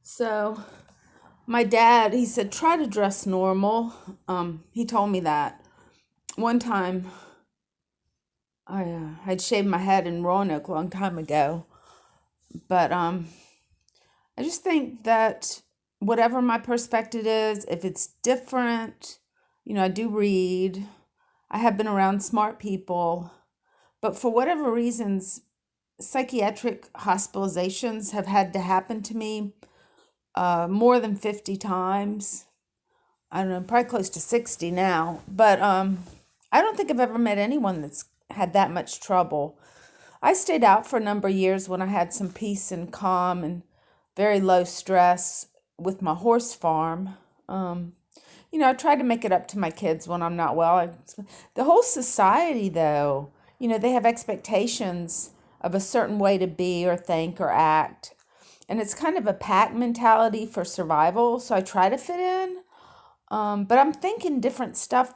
So my dad, he said, try to dress normal. He told me that one time. I'd shaved my head in Roanoke a long time ago, but I just think that whatever my perspective is, if it's different, I do read. I have been around smart people, but for whatever reasons, psychiatric hospitalizations have had to happen to me more than 50 times. I don't know, probably close to 60 now. But I don't think I've ever met anyone that's had that much trouble. I stayed out for a number of years when I had some peace and calm and very low stress with my horse farm. I try to make it up to my kids when I'm not well. The whole society, though, they have expectations of a certain way to be or think or act. And it's kind of a pack mentality for survival. So I try to fit in. But I'm thinking different stuff.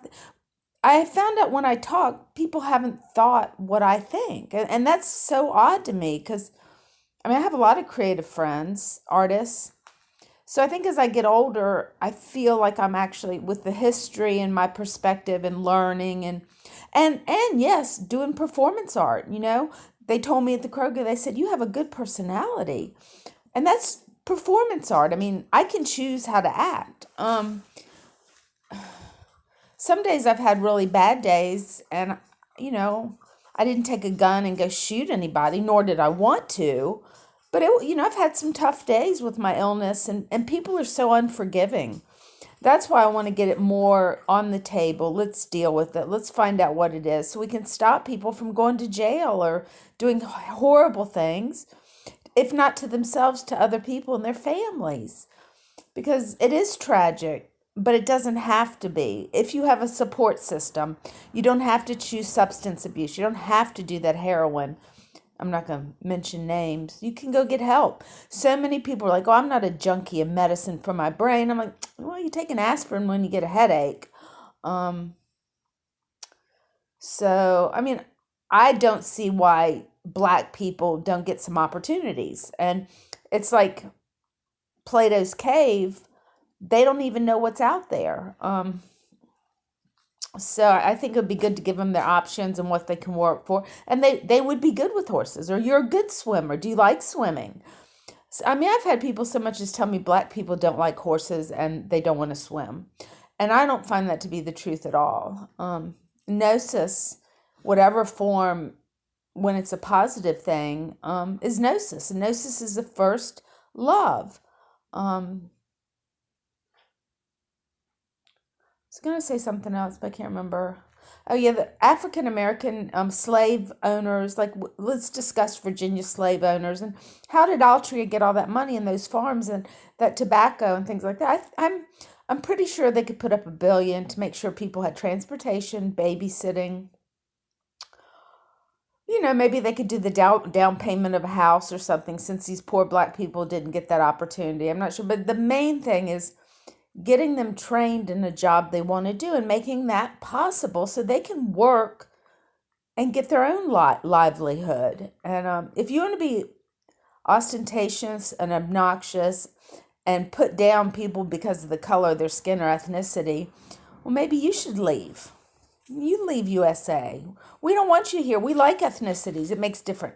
I found out when I talk, people haven't thought what I think. And that's so odd to me because, I have a lot of creative friends, artists. So I think as I get older, I feel like I'm actually with the history and my perspective and learning and yes, doing performance art, They told me at the Kroger, they said, you have a good personality. And that's performance art. I can choose how to act. Some days I've had really bad days and, I didn't take a gun and go shoot anybody, nor did I want to. But, I've had some tough days with my illness and people are so unforgiving. That's why I want to get it more on the table. Let's deal with it. Let's find out what it is so we can stop people from going to jail or doing horrible things, if not to themselves, to other people and their families. Because it is tragic, but it doesn't have to be. If you have a support system, you don't have to choose substance abuse. You don't have to do that heroin. I'm not going to mention names. You can go get help. So many people are like, oh, I'm not a junkie of medicine for my brain. I'm like, well, you take an aspirin when you get a headache. So, I don't see why Black people don't get some opportunities. And it's like Plato's cave. They don't even know what's out there. So I think it would be good to give them their options and what they can work for. And they would be good with horses. Or you're a good swimmer. Do you like swimming? So, I've had people so much as tell me Black people don't like horses and they don't want to swim. And I don't find that to be the truth at all. Gnosis, whatever form, when it's a positive thing, is gnosis. And gnosis is the first love. I was going to say something else, but I can't remember. Oh, yeah, the African American slave owners, like, let's discuss Virginia slave owners and how did Altria get all that money in those farms and that tobacco and things like that. I'm pretty sure they could put up $1 billion to make sure people had transportation, babysitting. Maybe they could do the down payment of a house or something since these poor Black people didn't get that opportunity. I'm not sure. But the main thing is getting them trained in a job they want to do and making that possible so they can work and get their own livelihood. And if you want to be ostentatious and obnoxious and put down people because of the color of their skin or ethnicity, well, maybe you should leave. You leave USA. We don't want you here. We like ethnicities. It makes different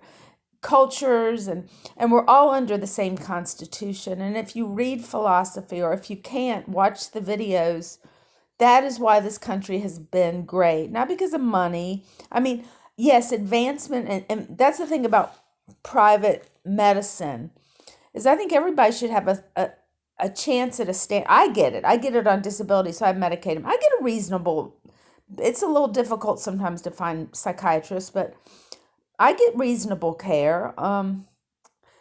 cultures and we're all under the same constitution. And if you read philosophy or if you can't, watch the videos. That is why this country has been great. Not because of money. Yes, advancement and that's the thing about private medicine is I think everybody should have a chance at a stand. I get it. I get it on disability, so I medicate them. I get a reasonable. It's a little difficult sometimes to find psychiatrists, but I get reasonable care.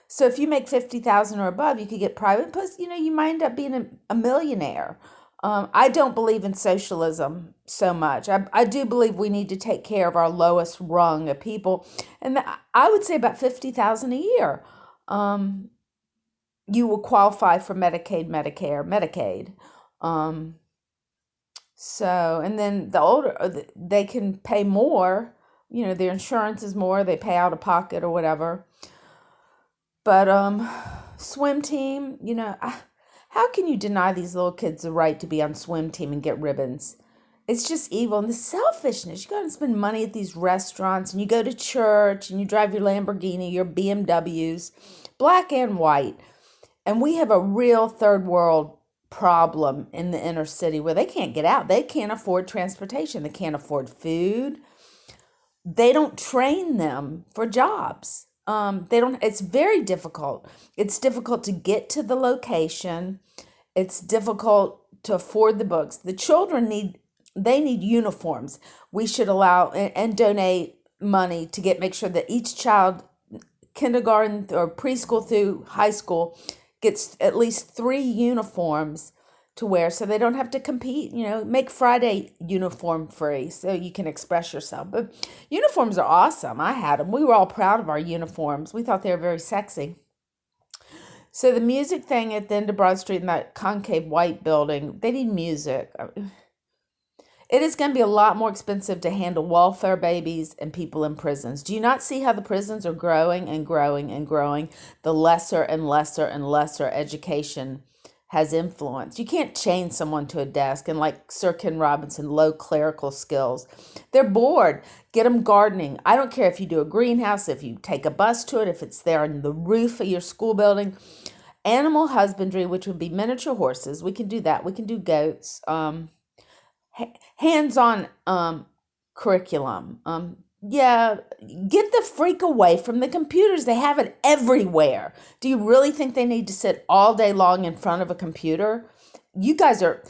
So if you make 50,000 or above, you could get private. Plus, you might end up being a millionaire. I don't believe in socialism so much. I do believe we need to take care of our lowest rung of people, and I would say about 50,000 a year. You will qualify for Medicaid, Medicare, Medicaid. So, and then the older they can pay more, their insurance is more, they pay out of pocket or whatever. But swim team, how can you deny these little kids the right to be on swim team and get ribbons? It's just evil. And the selfishness. You go and spend money at these restaurants, and you go to church, and you drive your Lamborghini, your BMWs, black and white. And we have a real third world problem in the inner city where they can't get out. They can't afford transportation. They can't afford food. They don't train them for jobs. They don't. It's very difficult. It's difficult to get to the location. It's difficult to afford the books. The children need uniforms. We should allow and donate money to make sure that each child, kindergarten or preschool through high school, gets at least 3 uniforms to wear so they don't have to compete. Make Friday uniform free so you can express yourself. But uniforms are awesome. I had them. We were all proud of our uniforms. We thought they were very sexy. So the music thing at the end of Broad Street in that concave white building, they need music. It is going to be a lot more expensive to handle welfare babies and people in prisons. Do you not see how the prisons are growing and growing and growing? The lesser and lesser and lesser education has influence. You can't chain someone to a desk and, like Sir Ken Robinson, low clerical skills. They're bored. Get them gardening. I don't care if you do a greenhouse, if you take a bus to it, if it's there on the roof of your school building. Animal husbandry, which would be miniature horses. We can do that. We can do goats. Hands-on curriculum. Yeah, get the freak away from the computers. They have it everywhere. Do you really think they need to sit all day long in front of a computer? You guys are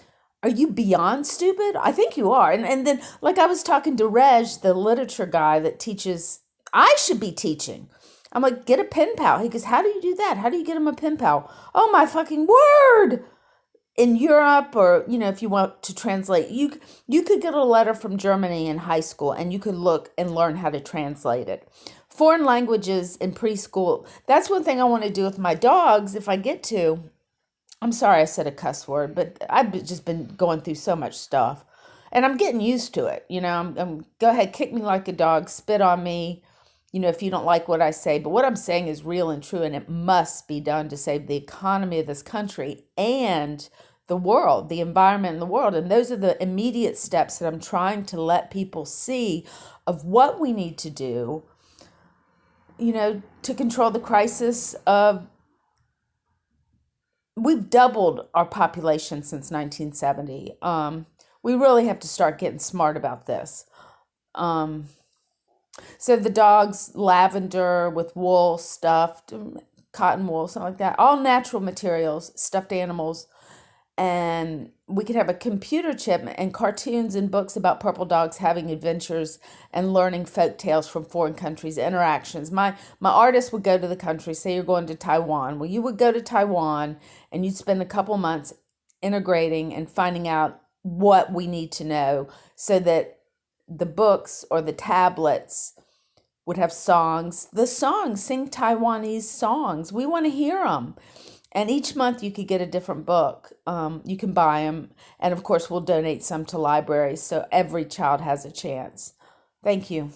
you beyond stupid? I think you are. And then, like, I was talking to Reg, the literature guy that teaches, I should be teaching. I'm like, get a pen pal. He goes, how do you do that? How do you get him a pen pal? Oh, my fucking word. In Europe, or if you want to translate, you could get a letter from Germany in high school and you could look and learn how to translate it. Foreign languages in preschool, that's one thing I want to do with my dogs if I get to. I'm sorry I said a cuss word, but I've just been going through so much stuff and I'm getting used to it. I'm go ahead, kick me like a dog, spit on me, if you don't like what I say. But what I'm saying is real and true, and it must be done to save the economy of this country and the world, the environment and the world. And those are the immediate steps that I'm trying to let people see of what we need to do, to control the crisis of, we've doubled our population since 1970. We really have to start getting smart about this. So the dogs, lavender with wool stuffed, cotton wool, something like that, all natural materials, stuffed animals. And we could have a computer chip and cartoons and books about purple dogs having adventures and learning folk tales from foreign countries, interactions. My artist would go to the country, say you're going to Taiwan. Well, you would go to Taiwan and you'd spend a couple months integrating and finding out what we need to know so that the books or the tablets would have songs. The songs, sing Taiwanese songs. We want to hear them. And each month you could get a different book. You can buy them. And of course, we'll donate some to libraries so every child has a chance. Thank you.